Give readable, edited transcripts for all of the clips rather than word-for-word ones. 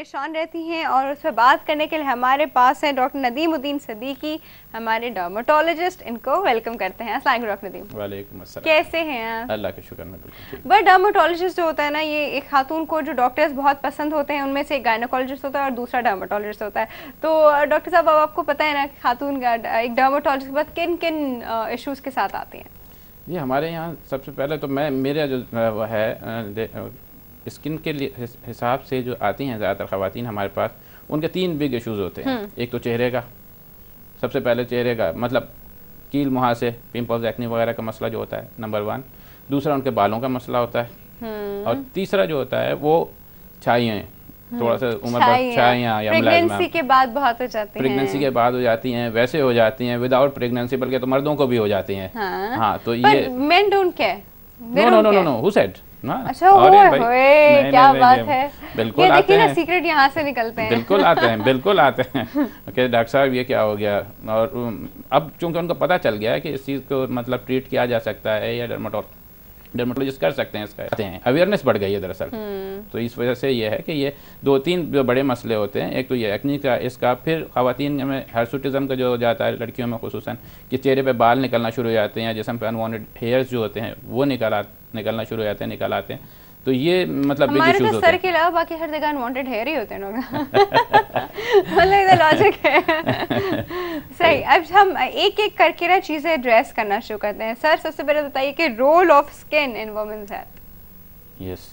परेशान रहती हैं, और उस पर बात करने के लिए हमारे पास हैं डॉक्टर नदीमुद्दीन सिद्दीकी, हमारे डर्मेटोलॉजिस्ट। इनको वेलकम करते हैं। अस्सलाम वालेकुम डॉक्टर नदीम। वालेकुम अस्सलाम। कैसे हैं आप? अल्लाह का शुक्र है, बिल्कुल। बट डर्मेटोलॉजिस्ट जो होता है ना, ये एक खातून को जो डॉक्टर्स बहुत पसंद होते हैं उनमें से एक गायनोकोलॉजिस्ट होता है और दूसरा डर्मेटोलॉजिस्ट होता है। तो डॉक्टर साहब, अब आपको पता है ना कि खातून का एक डर्मेटोलॉजिस्ट के बाद किन किन इश्यूज के साथ आती हैं? ये हमारे यहाँ सबसे पहले तो मेरा जो वो है स्किन के हिसाब से जो आती हैं ज़्यादातर ख़वातीन हमारे पास, उनके 3 बिग इश्यूज़ होते हैं। एक तो चेहरे का, सबसे पहले चेहरे का मतलब कील मुहासे, पिंपल्स, एक्ने वगैरह का मसला जो होता है, नंबर 1। दूसरा उनके बालों का मसला होता है, और तीसरा जो होता है वो छाइयाँ, थोड़ा सा उम्र पर छाइयाँ या प्रेगनेंसी के बाद बहुत हो जाती हैं। प्रेगनेंसी के बाद हो जाती हैं, वैसे हो जाती हैं, विदाउट प्रेगनेंसी, बल्कि तो मर्दों को भी हो जाती हैं। हाँ, तो ये main don't care. Know who said ना। अच्छा, ओए क्या बात है। बिल्कुल आते हैं, सीक्रेट यहाँ से निकलते हैं। बिल्कुल आते हैं, बिल्कुल आते हैं कि डॉक्टर साहब ये क्या हो गया। और अब चूंकि उनको पता चल गया है कि इस चीज़ को मतलब ट्रीट किया जा सकता है या डर्मेटोलॉजिस्ट कर सकते हैं, इसका आते हैं, अवेयरनेस बढ़ गई है दरअसल। तो इस वजह से ये है कि ये 2-3 जो बड़े मसले होते हैं, एक तो ये एक्ने का, इसका, फिर ख़वातीन में हर्सुटिज़म का जो हो जाता है, लड़कियों में खुसूसन कि चेहरे पे बाल निकलना शुरू हो जाते हैं, जिस्म पे अनवांटेड हेयर्स जो होते हैं वो निकलना शुरू हो जाते हैं, निकल आते हैं। तो ये मतलब बिग इश्यूज होते हैं। सर के अलावा बाकी हर जगह अनवांटेड हेयर ही होते हैं लोग। मतलब इधर लॉजिक है। सही। अब हम एक एक करके ना चीजें एड्रेस करना शुरू करते हैं। सर, सबसे पहले बताइए कि role of skin in women's health. Yes,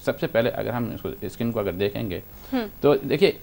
सबसे पहले अगर हम इसको स्किन को अगर देखेंगे तो देखिए,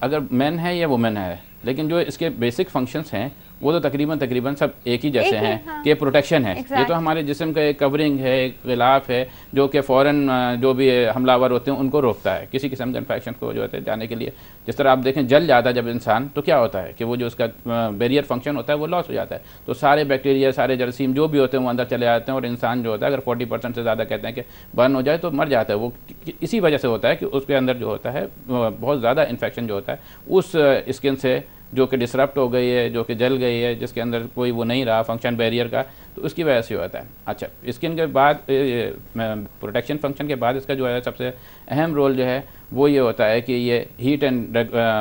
अगर मैन है या वुमेन है, लेकिन जो इसके बेसिक फंक्शंस हैं वो तो तकरीबन सब एक ही जैसे हैं। हाँ। कि प्रोटेक्शन है। ये तो हमारे जिस्म का एक कवरिंग है, एक गिलाफ है, जो कि फ़ौरन जो भी हमलावर होते हैं उनको रोकता है किसी किस्म के इन्फेक्शन को जो है जाने के लिए। जिस तरह आप देखें, जल जाता है जब इंसान, तो क्या होता है कि वो जो उसका बैरियर फंक्शन होता है वो लॉस हो जाता है, तो सारे बैक्टीरिया, सारे जरासीम जो भी होते हैं वो अंदर चले जाते हैं, और इंसान जो होता है अगर 40% से ज़्यादा कहते हैं कि बर्न हो जाए तो मर जाता है। वो इसी वजह से होता है कि उसके अंदर जो होता है बहुत ज़्यादा इन्फेक्शन जो होता है उस स्किन से, जो कि डिसरप्ट हो गई है, जो कि जल गई है, जिसके अंदर कोई वो नहीं रहा फंक्शन बैरियर का, तो उसकी वजह से होता है। अच्छा, स्किन के बाद प्रोटेक्शन फंक्शन के बाद इसका जो है सबसे अहम रोल जो है वो ये होता है कि ये heat and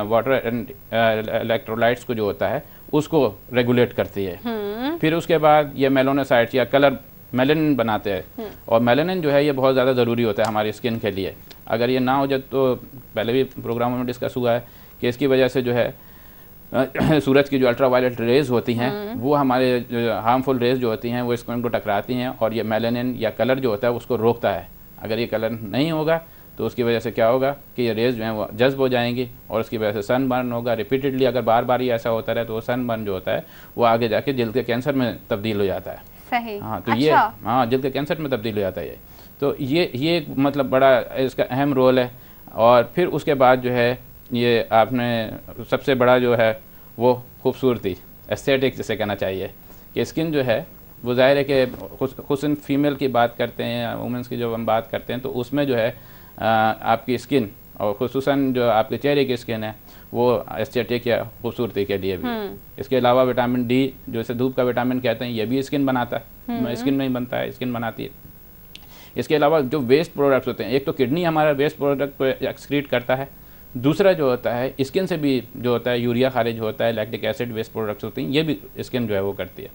water and electrolytes को जो होता है उसको रेगुलेट करती है। फिर उसके बाद ये मेलानोसाइट्स या कलर मेलानिन बनाते हैं, और मेलानिन जो है ये बहुत ज़्यादा ज़रूरी होता है हमारी स्किन के लिए। अगर ये ना हो जाए, तो पहले भी प्रोग्रामों में डिस्कस हुआ है कि इसकी वजह से जो है सूरज की जो अल्ट्रावायलेट रेज़ होती हैं वो हमारे जो हार्मफुल रेज़ जो होती हैं वो स्किन को टकराती हैं, और ये मेलानिन या कलर जो होता है उसको रोकता है। अगर ये कलर नहीं होगा तो उसकी वजह से क्या होगा कि ये रेज़ जो हैं वो जज्ब हो जाएंगी, और उसकी वजह से सन बर्न होगा रिपीटेडली। अगर बार बार ही ऐसा होता रहे तो वो सन बर्न जो होता है वो आगे जाके जल्द के कैंसर में तब्दील हो जाता है। सही। हाँ, तो ये जल्द के कैंसर में तब्दील हो जाता है ये। तो ये मतलब बड़ा इसका अहम रोल है। और फिर उसके बाद जो है ये आपने सबसे बड़ा जो है वो खूबसूरती, एस्थेटिक जिसे कहना चाहिए, कि स्किन जो है वो ज़ाहिर है कि हुस्न फीमेल की बात करते हैं या वुमेंस की जो हम बात करते हैं, तो उसमें जो है आपकी स्किन और खुसूसन जो आपके चेहरे की स्किन है वो एस्थेटिक या खूबसूरती के लिए भी। इसके अलावा विटामिन डी, जो इसे धूप का विटामिन कहते हैं, ये भी स्किन बनाता है, स्किन नहीं बनता है, स्किन बनाती है। इसके अलावा जो वेस्ट प्रोडक्ट्स होते हैं, एक तो किडनी हमारा वेस्ट प्रोडक्ट को एक्सक्रीट करता है, दूसरा जो होता है स्किन से भी जो होता है यूरिया खारिज होता है, लैक्टिक एसिड वेस्ट प्रोडक्ट्स होती हैं, ये भी स्किन जो है वो करती है।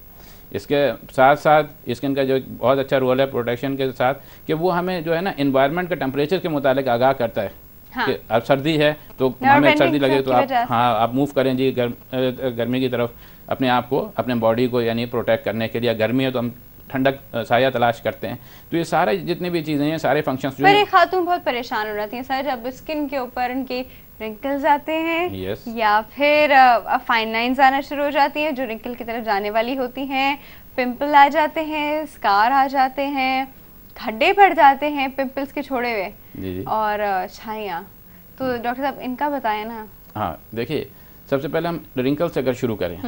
इसके साथ साथ स्किन का जो बहुत अच्छा रोल है प्रोटेक्शन के साथ, कि वो हमें जो है ना एनवायरनमेंट के टेम्परेचर के मुताबिक आगाह करता है। हाँ। कि अब सर्दी है तो हमें सर्दी लगे तो आप मूव करें जी गर्मी की तरफ अपने आप को, अपने बॉडी को यानी प्रोटेक्ट करने के लिए। गर्मी है तो हम ठंडक साया तलाश करते हैं। तो ये सारे जितनी भी चीज़ें हैं, सारे फंक्शंस जो पर खातून बहुत परेशान हो जाती हैं सर जब स्किन के ऊपर उनके रिंकल्स आते हैं। yes. या फिर फाइन लाइंस आना शुरू हो जाती हैं जो रिंकल की तरफ जाने वाली होती हैं, पिंपल आ जाते हैं, स्कार आ जाते हैं, खड्डे पड़ जाते हैं पिंपल्स के छोड़े हुए, और छाइयाँ। तो डॉक्टर साहब इनका बताएं ना। हाँ, देखिए, सबसे पहले हम रिंकल से अगर शुरू करें,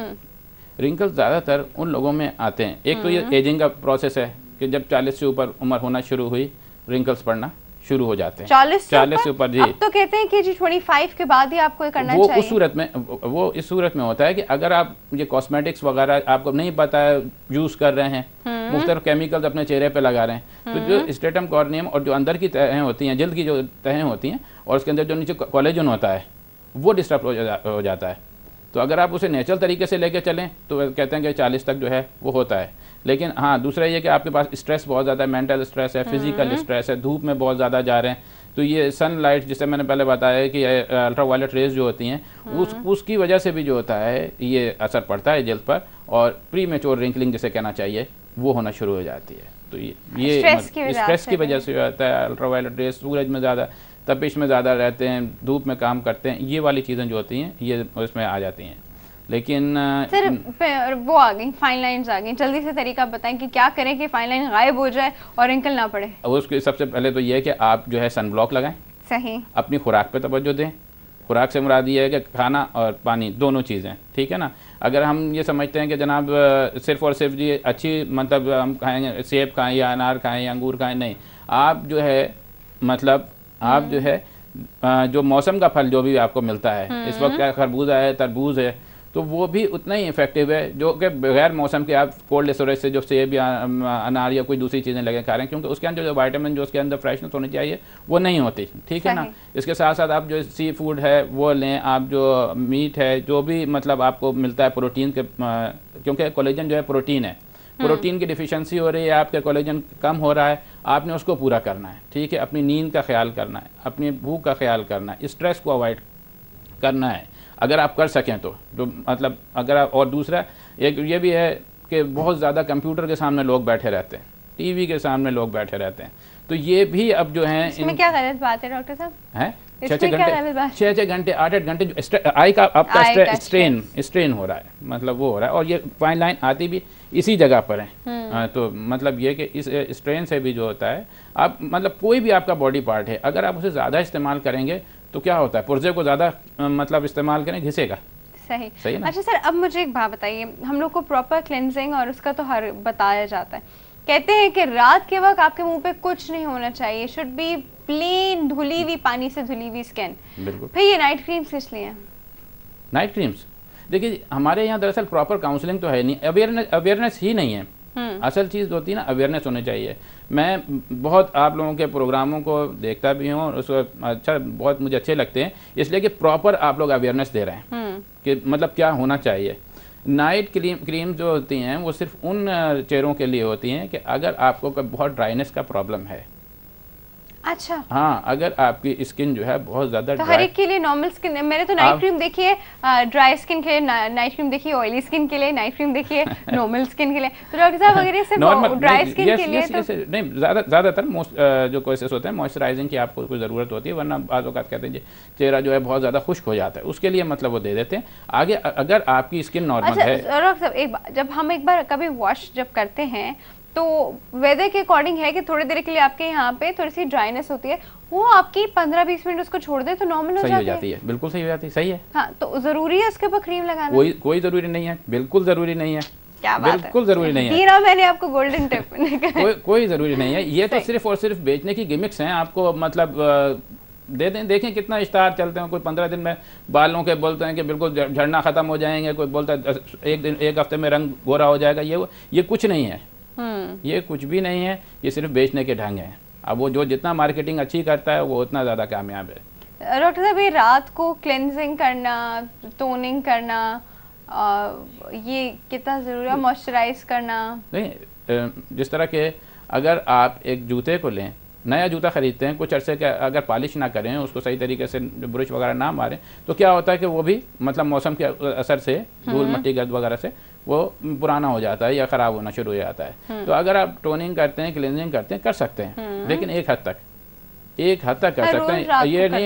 रिंकल्स ज़्यादातर उन लोगों में आते हैं, एक तो ये एजिंग का प्रोसेस है कि जब 40 से ऊपर उम्र होना शुरू हुई रिंकल्स पड़ना शुरू हो जाते हैं। 40 से ऊपर जी। अब तो कहते हैं कि जी 25 के बाद ही आपको ये करना चाहिए। वो इस सूरत में होता है कि अगर आप ये कॉस्मेटिक्स वगैरह आपको नहीं पता है, यूज कर रहे हैं, मुख्तलिफ केमिकल्स अपने चेहरे पे लगा रहे हैं, तो जो स्ट्रेटम कॉर्नियम और जो अंदर की तहें होती हैं, जल्द की जो तहें होती हैं, और उसके अंदर जो नीचे कोलेजन होता है, वो डिस्टर्ब हो जाता है। तो अगर आप उसे नेचुरल तरीके से लेके चलें तो कहते हैं कि 40 तक जो है वो होता है। लेकिन हाँ, दूसरा ये कि आपके पास स्ट्रेस बहुत ज़्यादा है, मेंटल स्ट्रेस है, फिजिकल स्ट्रेस है, धूप में बहुत ज़्यादा जा रहे हैं, तो ये सनलाइट, जिसे मैंने पहले बताया कि अल्ट्रावायलेट रेज जो होती हैं, उसकी वजह से भी जो होता है ये असर पड़ता है जल्द पर, और प्री मेच्योर रिंकलिंग जिसे कहना चाहिए वो होना शुरू हो जाती है। तो ये स्ट्रेस की वजह से होता है। अल्ट्रावायलेट रेज, सूरज में ज़्यादा, तपिश में ज़्यादा रहते हैं, धूप में काम करते हैं, ये वाली चीज़ें जो होती हैं ये उसमें आ जाती हैं। लेकिन सर वो आ गई, फाइन लाइन्स आ गई, जल्दी से तरीका बताएं कि क्या करें कि फाइन लाइन गायब हो जाए और रिंकल ना पड़े। उसके सबसे पहले तो ये है कि आप जो है सन ब्लॉक लगाएं। सही। अपनी खुराक पे तवज्जो दें। खुराक से मुराद ये है कि खाना और पानी दोनों चीज़ें, ठीक है ना। अगर हम ये समझते हैं कि जनाब सिर्फ और सिर्फ जी अच्छी, मतलब हम खाएंगे सेब खाएं या अनार खाएं या अंगूर खाएं, नहीं, आप जो है मतलब आप जो है जो मौसम का फल जो भी आपको मिलता है, इस वक्त क्या खरबूजा है, तरबूज है, तो वो भी उतना ही इफेक्टिव है जो कि बगैर मौसम के आप कोल्ड स्टोरेज से जो सेब या अनार या कोई दूसरी चीज़ें लगे खा रहे हैं, क्योंकि उसके अंदर जो विटामिन जो उसके अंदर फ्रेशनेस होनी चाहिए वो नहीं होती, ठीक है ना। इसके साथ साथ आप जो सी फूड है वो लें, आप जो मीट है, जो भी मतलब आपको मिलता है प्रोटीन के, क्योंकि कोलेजन जो है प्रोटीन है, प्रोटीन की डिफिशियंसी हो रही है, आपका कोलेजन कम हो रहा है, आपने उसको पूरा करना है, ठीक है। अपनी नींद का ख्याल करना है, अपनी भूख का ख्याल करना है, स्ट्रेस को अवॉइड करना है अगर आप कर सकें तो मतलब अगर आप, और दूसरा एक ये भी है कि बहुत ज़्यादा कंप्यूटर के सामने लोग बैठे रहते हैं, टीवी के सामने लोग बैठे रहते हैं, तो ये भी अब जो है इसमें क्या गलत बात है डॉक्टर साहब? हैं 6-6 घंटे 8-8 घंटे जो आई का आपका स्ट्रेन हो रहा है, मतलब वो हो रहा है, और ये फाइन लाइन आती भी इसी जगह पर है। तो मतलब ये कि इस स्ट्रेन से भी जो होता है, आप मतलब कोई भी आपका बॉडी पार्ट है, अगर आप उसे ज़्यादा इस्तेमाल करेंगे तो क्या होता है, पुर्जे को ज़्यादा मतलब इस्तेमाल करें, घिसेगा। सही है ना? अच्छा सर, अब मुझे एक बात बताइए, हम लोग को प्रॉपर क्लेंजिंग और उसका तो हर बताया जाता है, कहते हैं कि रात के वक्त आपके मुंह पे कुछ नहीं होना चाहिए, शुड बी प्लेन धुली हुई पानी से धुली हुई स्किन। बिल्कुल। फिर ये नाइट क्रीम्स किस लिए हैं? नाइट क्रीम्स, देखिए हमारे यहाँ दरअसल प्रॉपर काउंसलिंग तो है नहीं, अवेयरनेस ही नहीं है। असल चीज़ होती है ना, अवेयरनेस होनी चाहिए। मैं बहुत आप लोगों के प्रोग्रामों को देखता भी हूँ और उसको अच्छा, बहुत मुझे अच्छे लगते हैं, इसलिए कि प्रॉपर आप लोग अवेयरनेस दे रहे हैं कि मतलब क्या होना चाहिए। नाइट क्रीम जो होती हैं वो सिर्फ उन चेहरों के लिए होती हैं कि अगर आपको बहुत ड्राइनेस का प्रॉब्लम है। अच्छा। हाँ, अगर आपकी स्किन जो है बहुत ज्यादा तो हर एक के लिए नॉर्मल स्किन, मैंने तो नाइट क्रीम देखी है ड्राई स्किन के लिए, नाइट क्रीम देखी है ऑयली स्किन के लिए, नाइट क्रीम देखी है नॉर्मल स्किन के लिए, तो डॉक्टर साहब अगर ये ड्राई स्किन के लिए तो नहीं, ज्यादातर जो केसेस होते हैं मॉइस्चराइजिंग की आपको कोई ज़रूरत होती है, वरना बाज़ औक़ात कहते हैं चेहरा जो है बहुत ज़्यादा खुश्क हो जाता है, उसके लिए मतलब वो दे देते हैं। आगे अगर आपकी स्किन नॉर्मल है, डॉक्टर साहब एक बार जब हम एक बार कभी वॉश जब करते हैं तो वेदर के अकॉर्डिंग है कि थोड़ी देर के लिए आपके यहाँ पे थोड़ी सी ड्राइनेस होती है, वो आपकी 15-20 मिनट उसको छोड़ दे तो नॉर्मल हो जाती है। बिल्कुल सही हो जाती है, सही है। हाँ, तो जरूरी है उसके ऊपर क्रीम लगाना? कोई जरूरी नहीं है, बिल्कुल जरूरी नहीं है। क्या बात है? बिल्कुल जरूरी नहीं है। दिया मैंने आपको गोल्डन टिप। कोई जरूरी नहीं है, ये तो सिर्फ और सिर्फ बेचने की गिमिक्स हैं, आपको मतलब दे दें। देखें कितना इश्तार चलते हैं, कोई 15 दिन में बालों के बोलते हैं कि बिल्कुल झड़ना खत्म हो जाएंगे, कोई बोलता है एक हफ्ते में रंग गोरा हो जाएगा, ये कुछ नहीं है, ये कुछ भी नहीं है, ये सिर्फ बेचने के ढंग हैं। अब वो जो जितना मार्केटिंग अच्छी करता है वो उतना ज़्यादा कामयाब है। डॉक्टर साहब, ये रात को क्लेंजिंग करना, टोनिंग करना, ये कितना ज़रूरी है? मॉइस्चराइज करना नहीं, जिस तरह के अगर आप एक जूते को लें, नया जूता ख़रीदते हैं, कुछ अरसे का अगर पॉलिश ना करें, उसको सही तरीके से ब्रश वगैरह ना मारें, तो क्या होता है कि वो भी मतलब मौसम के असर से, धूल मिट्टी गर्द वगैरह से वो पुराना हो जाता है या ख़राब होना शुरू हो जाता है। तो अगर आप टोनिंग करते हैं, क्लीनिंग करते हैं, कर सकते हैं, लेकिन एक हद तक कर सकते हैं। ये नहीं